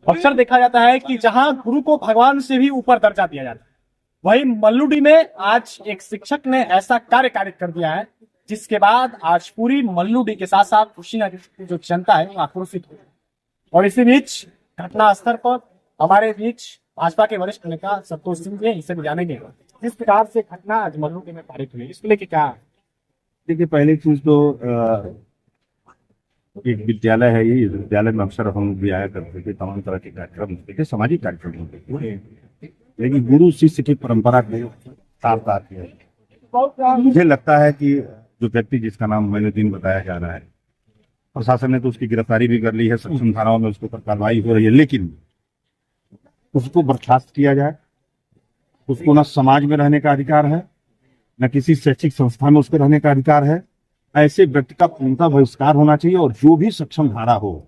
अक्सर देखा जाता है कि जहां गुरु को भगवान से भी ऊपर दर्जा दिया जाता है, वही मल्लुडी में आज एक शिक्षक ने ऐसा कार्य कारित कर दिया है जिसके बाद आज पूरी मल्लुडी के साथ साथ कुशीनगर की जो जनता है वो आक्रोशित हुई। और इसी बीच घटना स्थल पर हमारे बीच भाजपा के वरिष्ठ नेता संतोष सिंह जी इसे भी जानेंगे जिस प्रकार से घटना आज मल्लुडी में पारित हुई, इसको लेके क्या? देखिए, पहली चीज तो एक विद्यालय है, ये विद्यालय में अक्सर हम भी आया करते थे, तमाम तरह के कार्यक्रम होते थे, सामाजिक कार्यक्रम होते थे, लेकिन गुरु शिष्य की परंपरा के साथ साथ मुझे लगता है कि जो व्यक्ति जिसका नाम मोइनुद्दीन बताया जा रहा है, प्रशासन ने तो उसकी गिरफ्तारी भी कर ली है, सक्षम थानाओं में उसके ऊपर कार्रवाई हो रही है, लेकिन उसको बर्खास्त किया जाए। उसको न समाज में रहने का अधिकार है, न किसी शैक्षिक संस्था में उसके रहने का अधिकार है। ऐसे व्यक्ति का पूर्णतः बहिष्कार होना चाहिए और जो भी सक्षम धारा हो,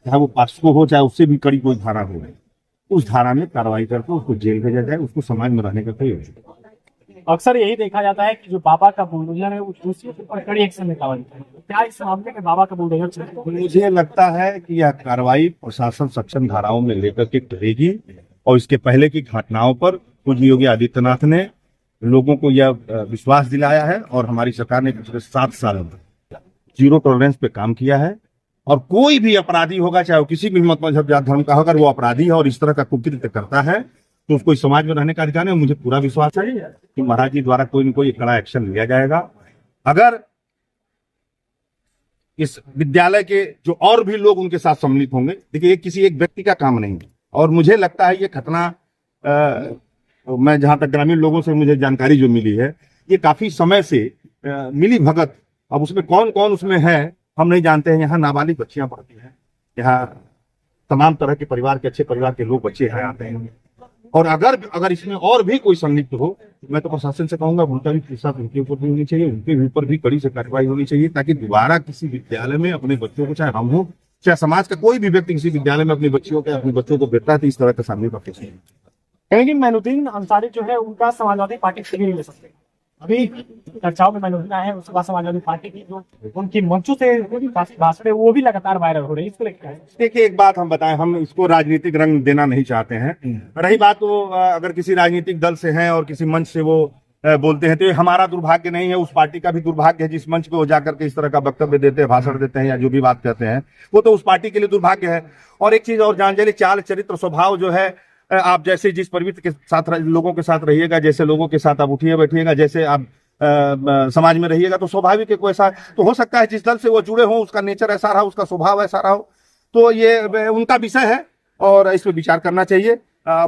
चाहे वो पॉक्सो हो चाहे उससे भी कड़ी कोई धारा हो, उस धारा में कार्रवाई करके उसको जेल भेजा जाए, उसको समाज में रहने का कोई। अक्सर यही देखा जाता है कि जो बाबा का बुलडोजर है वो दूसरे के ऊपर कड़ी एक्शन लेता है, क्या इस मामले में बाबा का बुलडोजर? मुझे लगता है कि यह कार्रवाई प्रशासन सक्षम धाराओं में लेकर के करेगी और इसके पहले की घटनाओं पर पूज्य योगी आदित्यनाथ ने लोगों को यह विश्वास दिलाया है और हमारी सरकार ने पिछले 7 साल में जीरो टॉलरेंस पे काम किया है। और कोई भी अपराधी होगा, चाहे वो किसी भी मत मजहब जात धर्म का होगा, अगर वो अपराधी है और इस तरह का कुकृत्य करता है तो उसको इस समाज में रहने का अधिकार है। मुझे पूरा विश्वास है कि महाराज जी द्वारा कोई न कोई कड़ा एक्शन लिया जाएगा। अगर इस विद्यालय के जो और भी लोग उनके साथ सम्मिलित होंगे, देखिए ये किसी एक व्यक्ति का काम नहीं है और मुझे लगता है ये घटना मैं जहां तक ग्रामीण लोगों से मुझे जानकारी जो मिली है, ये काफी समय से मिली भगत, अब उसमें कौन कौन उसमें है हम नहीं जानते हैं। यहाँ नाबालिग बच्चियां पढ़ती हैं, यहाँ तमाम तरह के परिवार के, अच्छे परिवार के लोग बच्चे यहाँ आते हैं और अगर इसमें और भी कोई संलिप्त हो, मैं तो प्रशासन से कहूंगा उनका भी हिसाब उनके ऊपर भी होनी चाहिए, उनके ऊपर भी कड़ी से कार्रवाई होनी चाहिए, ताकि दोबारा किसी विद्यालय में अपने बच्चों को, चाहे हम हो चाहे समाज का कोई भी व्यक्ति किसी विद्यालय में अपने बच्चों को बेचता है तो इस तरह का सामने का केस नहीं। लेकिन मोइनुद्दीन अंसारी जो है उनका समाजवादी पार्टी से नहीं ले सकते, अभी चर्चाओं में मोइनुद्दीन आए हैं, उसके बाद समाजवादी पार्टी की जो उनकी मंचों से भाषण वो भी लगातार वायरल हो रही है, इसको लेकर? देखिए, एक बात हम बताएं, हम इसको राजनीतिक रंग देना नहीं चाहते हैं। रही बात वो अगर किसी राजनीतिक दल से हैं और किसी मंच से वो बोलते हैं तो ये हमारा दुर्भाग्य नहीं है, उस पार्टी का भी दुर्भाग्य है जिस मंच पे वो जाकर के इस तरह का वक्तव्य देते हैं, भाषण देते हैं या जो भी बात कहते हैं, वो तो उस पार्टी के लिए दुर्भाग्य है। और एक चीज और जान जाइए, चाल चरित्र स्वभाव जो है, आप जैसे जिस प्रवृत्ति के साथ लोगों के साथ रहिएगा, जैसे लोगों के साथ आप उठिए बैठिएगा, जैसे आप समाज में रहिएगा, तो स्वाभाविक है कोई ऐसा तो हो सकता है जिस दल से वो जुड़े हों उसका नेचर ऐसा रहा, उसका स्वभाव ऐसा रहा हो, तो ये उनका विषय है और इस पर विचार करना चाहिए।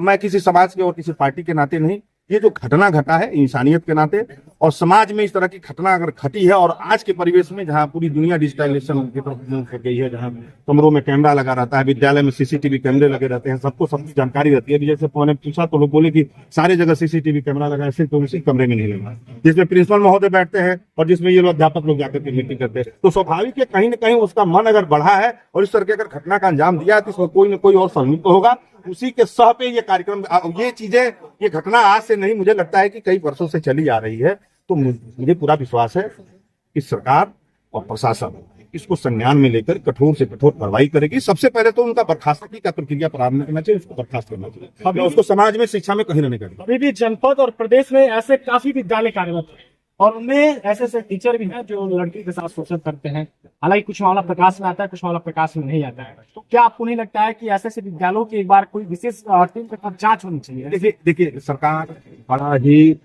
मैं किसी समाज के और किसी पार्टी के नाते नहीं, ये जो घटना घटा है इंसानियत के नाते, और समाज में इस तरह की घटना अगर घटी है और आज के परिवेश में जहां पूरी दुनिया डिजिटलाइजेशन की तरफ मूव कर गई है, जहां कमरों में कैमरा लगा रहता है, विद्यालय में सीसीटीवी कैमरे लगे रहते हैं, सबको सबकी जानकारी रहती है। जैसे मैंने पूछा तो लोग बोले कि सारे जगह सीसीटीवी कैमरा लगा है, सिर्फ उसी कमरे में नहीं लगा जिसमें प्रिंसिपल महोदय बैठते हैं और जिसमें ये लोग अध्यापक लोग जाकर के मीटिंग करते हैं। तो स्वाभाविक है कहीं ना कहीं उसका मन अगर बढ़ा है और इस तरह की अगर घटना का अंजाम दिया तो इसमें कोई ना कोई और संलिप्त होगा, उसी के सह पे ये कार्यक्रम, ये चीजें, ये घटना आज से नहीं, मुझे लगता है कि कई वर्षों से चली आ रही है। तो मुझे पूरा विश्वास है कि सरकार और प्रशासन इसको संज्ञान में लेकर कठोर से कठोर कार्रवाई करेगी। सबसे पहले तो उनका बर्खास्तगी का प्रक्रिया प्रारंभ करना चाहिए, उसको बर्खास्त करना चाहिए, अभी उसको समाज में शिक्षा में कहीं रहने का। अभी भी जनपद और प्रदेश में ऐसे काफी विद्यालय कार्यरत है और उनमें ऐसे टीचर भी हैं जो लड़की के साथ शोषण करते हैं। हालांकि कुछ मामला प्रकाश में आता है, कुछ मामला प्रकाश में नहीं आता है। तो क्या आपको नहीं लगता है कि ऐसे विद्यालयों की एक बार कोई विशेष टीम के साथ जांच होनी चाहिए? देखिए, सरकार बड़ा ही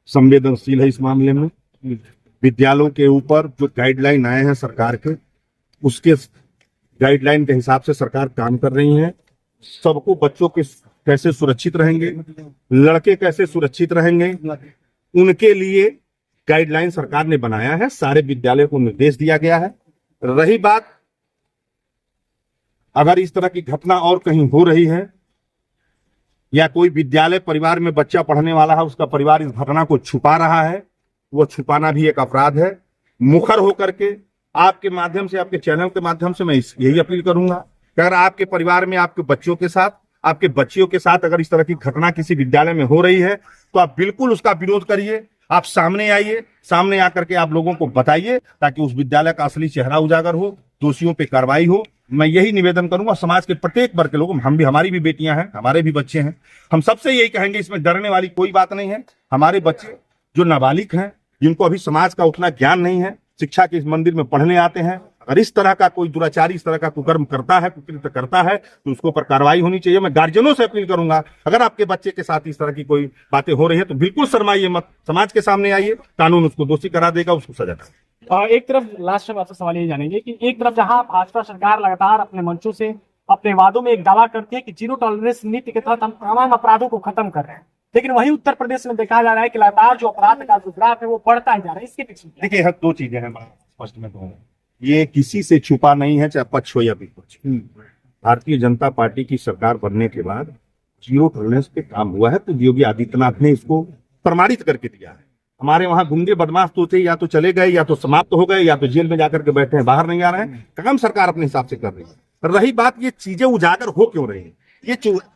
संवेदनशील है इस मामले में। विद्यालयों के ऊपर जो गाइडलाइन आए हैं सरकार के, उसके गाइडलाइन के हिसाब से सरकार काम कर रही है। सबको, बच्चों के कैसे सुरक्षित रहेंगे, लड़के कैसे सुरक्षित रहेंगे, उनके लिए गाइडलाइन सरकार ने बनाया है, सारे विद्यालयों को निर्देश दिया गया है। रही बात अगर इस तरह की घटना और कहीं हो रही है या कोई विद्यालय परिवार में बच्चा पढ़ने वाला है, उसका परिवार इस घटना को छुपा रहा है, वो छुपाना भी एक अपराध है। मुखर होकर के आपके माध्यम से, आपके चैनल के माध्यम से मैं यही अपील करूंगा कि अगर आपके परिवार में आपके बच्चों के साथ, आपके बच्चियों के साथ अगर इस तरह की घटना किसी विद्यालय में हो रही है तो आप बिल्कुल उसका विरोध करिए, आप सामने आइए, सामने आकर के आप लोगों को बताइए, ताकि उस विद्यालय का असली चेहरा उजागर हो, दोषियों पे कार्रवाई हो। मैं यही निवेदन करूंगा समाज के प्रत्येक वर्ग के लोगों, हम भी, हमारी भी बेटियां हैं, हमारे भी बच्चे हैं, हम सबसे यही कहेंगे, इसमें डरने वाली कोई बात नहीं है। हमारे बच्चे जो नाबालिग हैं, जिनको अभी समाज का उतना ज्ञान नहीं है, शिक्षा के इस मंदिर में पढ़ने आते हैं, अगर इस तरह का कोई दुराचारी इस तरह का कुकर्म करता है, कुकृत्य करता है, तो उसके ऊपर कार्रवाई होनी चाहिए। मैं गार्जियनों से अपील करूंगा, अगर आपके बच्चे के साथ इस तरह की कोई बातें हो रही है तो बिल्कुल शर्माइए मत, समाज के सामने आइए, कानून उसको दोषी करा देगा, उसको सजा देगा। एक तरफ लास्ट में आपसे सवाल ये जानेंगे कि एक तरफ जहां भाजपा सरकार लगातार अपने मंचों से अपने वादों में एक दावा करती है कि जीरो टॉलरेंस नीति के तहत हम तमाम अपराधों को खत्म कर रहे हैं, लेकिन वही उत्तर प्रदेश में देखा जा रहा है कि लगातार जो अपराध का जो ग्राफ है वो बढ़ता ही जा रहा है। इसके पीछे देखिए, यहाँ दो चीजें हैं, स्पष्ट में कहूँ, ये किसी से छुपा नहीं है, चाहे पक्ष हो या विपक्ष। भारतीय जनता पार्टी की सरकार बनने के बाद जीरो टॉलरेंस पे काम हुआ है, तो योगी आदित्यनाथ ने इसको प्रमाणित करके दिया है। हमारे वहां गुंडे बदमाश तो थे, या तो चले गए, या तो समाप्त हो गए, या तो जेल में जाकर के बैठे हैं, बाहर नहीं आ रहे हैं। काम सरकार अपने हिसाब से कर रही है। रही बात, ये चीजें उजागर हो क्यों रही है,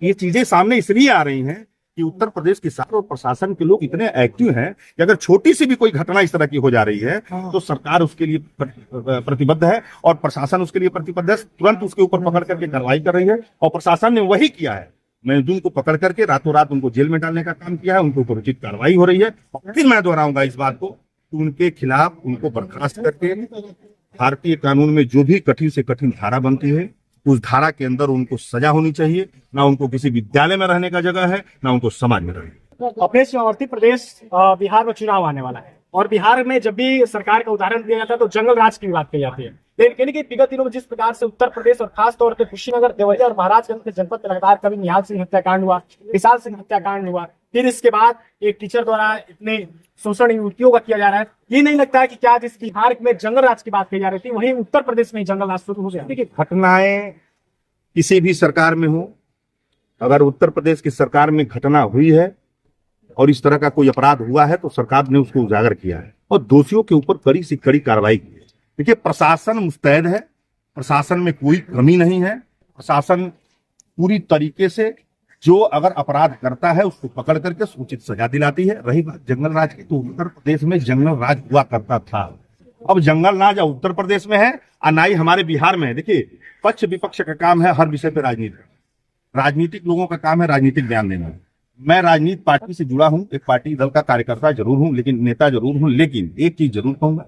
ये चीजें सामने इसलिए आ रही हैं कि उत्तर प्रदेश की सरकार और प्रशासन के लोग इतने एक्टिव हैं कि अगर छोटी सी भी कोई घटना इस तरह की हो जा रही है तो सरकार उसके लिए प्रतिबद्ध है, और प्रशासन उसके लिए प्रतिबद्ध है, तुरंत उसके ऊपर पकड़ करके कार्रवाई कर रही है। और प्रशासन ने वही किया है, मजदूर को पकड़ करके रातों रात उनको जेल में डालने का काम किया है, उनके ऊपर उचित कार्रवाई हो रही है। फिर मैं दोहराऊंगा इस बात को कि उनके खिलाफ उनको बर्खास्त करके भारतीय कानून में जो भी कठिन से कठिन धारा बनती है, उस धारा के अंदर उनको सजा होनी चाहिए। ना उनको किसी विद्यालय में रहने का जगह है, ना उनको समाज में रहने। अपने सीमावर्ती प्रदेश बिहार में चुनाव आने वाला है, और बिहार में जब भी सरकार का उदाहरण दिया जाता है तो जंगल राज की बात कही जाती है। लेकिन कहने के विगत दिनों में जिस प्रकार से उत्तर प्रदेश और खास तौर पर कुशीनगर, देवरिया और महाराजगंज के जनपद में लगातार कभी निहाल सिंह हत्याकांड हुआ, विशाल सिंह हत्याकांड हुआ, फिर इसके बाद एक टीचर द्वारा इतने शोषण युवतियों का किया जा रहा है, ये नहीं लगता है कि क्या जिस बिहार में जंगल राज की बात कही जा रही थी वहीं उत्तर प्रदेश में जंगल राज शुरू हो गया? देखिए, घटनाएं किसी भी सरकार में हो, अगर उत्तर प्रदेश की सरकार में घटना हुई है और इस तरह का कोई अपराध हुआ है तो सरकार ने उसको उजागर किया है और दोषियों के ऊपर कड़ी से कड़ी कार्रवाई की है। देखिए, प्रशासन मुस्तैद है, प्रशासन में कोई कमी नहीं है, प्रशासन पूरी तरीके से जो अगर अपराध करता है उसको पकड़ करके उचित सजा दिलाती है। रही बात जंगल राज की, तो उत्तर प्रदेश में जंगल राज हुआ करता था, अब जंगल राज उत्तर प्रदेश में है और ना ही हमारे बिहार में है। देखिए, पक्ष विपक्ष का काम है हर विषय पे राजनीति, राजनीतिक लोगों का काम है राजनीतिक बयान देना। मैं राजनीतिक पार्टी से जुड़ा हूं, एक पार्टी दल का कार्यकर्ता जरूर हूं, लेकिन नेता जरूर हूं, लेकिन एक चीज जरूर कहूंगा,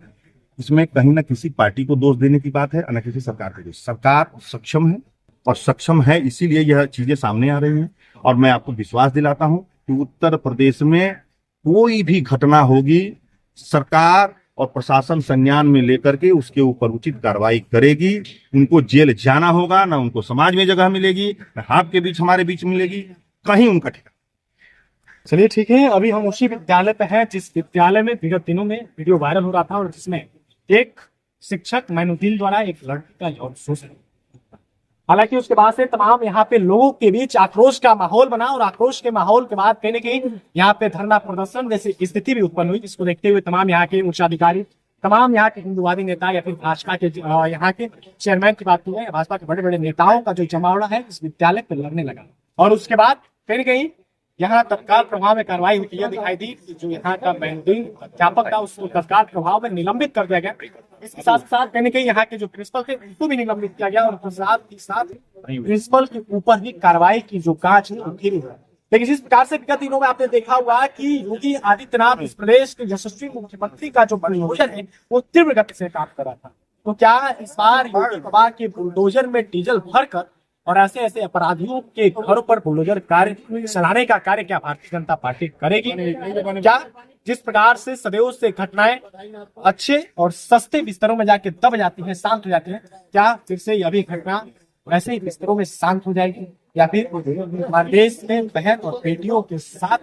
इसमें कहीं ना किसी पार्टी को दोष देने की बात है और न किसी सरकार को दोष। सरकार सक्षम है, और सक्षम है इसीलिए यह चीजें सामने आ रही हैं। और मैं आपको विश्वास दिलाता हूं कि उत्तर प्रदेश में कोई भी घटना होगी, सरकार और प्रशासन संज्ञान में लेकर के उसके ऊपर उचित कार्रवाई करेगी। उनको जेल जाना होगा, ना उनको समाज में जगह मिलेगी, ना आपके बीच हमारे बीच मिलेगी, कहीं उनका ठिकाना। चलिए ठीक है, अभी हम उसी विद्यालय पे हैं जिस विद्यालय में विगत दिनों में वीडियो वायरल हो रहा था और जिसमें एक शिक्षक मैनुद्दीन द्वारा एक लड़की का यौन शोषण। हालांकि उसके बाद से तमाम यहाँ पे लोगों के बीच आक्रोश का माहौल बना, और आक्रोश के माहौल के बाद कहने की यहाँ पे धरना प्रदर्शन जैसी स्थिति भी उत्पन्न हुई, जिसको देखते हुए तमाम यहाँ के उच्चाधिकारी, तमाम यहाँ के हिंदुवादी नेता या फिर भाजपा के यहाँ के चेयरमैन की बात की जाए, भाजपा के बड़े बड़े नेताओं का जो जमावड़ा है इस विद्यालय पर लगने लगा। और उसके बाद कहीं कहीं यहाँ तत्काल प्रभाव में कार्रवाई हुई है, दिखाई दी कि जो यहाँ का मैनुद्दीन अध्यापक था उसको तत्काल प्रभाव में निलंबित कर दिया गया। इसके साथ साथ कहीं कहीं यहाँ के जो प्रिंसिपल थे उनको भी निलंबित किया गया, और साथ ही साथ प्रिंसिपल के ऊपर भी कार्रवाई की जो कांच है उठी हुई है। लेकिन जिस प्रकार से विगत दिनों में आपने देखा हुआ कि योगी आदित्यनाथ इस प्रदेश के यशस्वी मुख्यमंत्री का जो बुलडोजर है वो तीव्र गति से काम कर रहा था, तो क्या इस बार योगी बाबा के बुलडोजर में डीजल भरकर और ऐसे ऐसे अपराधियों के घरों पर बुलडोजर कार्य चलाने का कार्य क्या भारतीय जनता पार्टी करेगी? क्या जिस प्रकार से सदैव से घटनाएं अच्छे और सस्ते बिस्तरों में जाके दब जाती हैं, शांत हो जाती हैं, क्या फिर से यह भी घटना वैसे ही बिस्तरों में शांत हो जाएगी? या फिर हमारे देश में बहन और बेटियों के साथ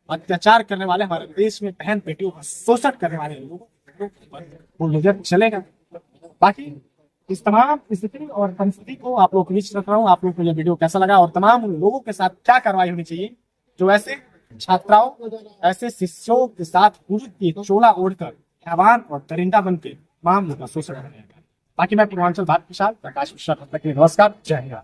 अत्याचार करने वाले, हमारे देश में बहन बेटियों का शोषण करने वाले लोगों पर बुलडोजर चलेगा? बाकी इस तमाम स्थिति और परिस्थिति को आप लोग के बीच रख रहा हूँ। आप लोग को यह वीडियो कैसा लगा और तमाम उन लोगों के साथ क्या कार्रवाई होनी चाहिए जो ऐसे छात्राओं, ऐसे शिष्यों के साथ पुरुष की चोला ओढ़कर हैवान और दरिंदा बन के तमाम लोगों का शोषण करेगा? बाकी मैं पूर्वांचल भारत के साथ प्रकाश मिश्रा, नमस्कार, जय हिंद।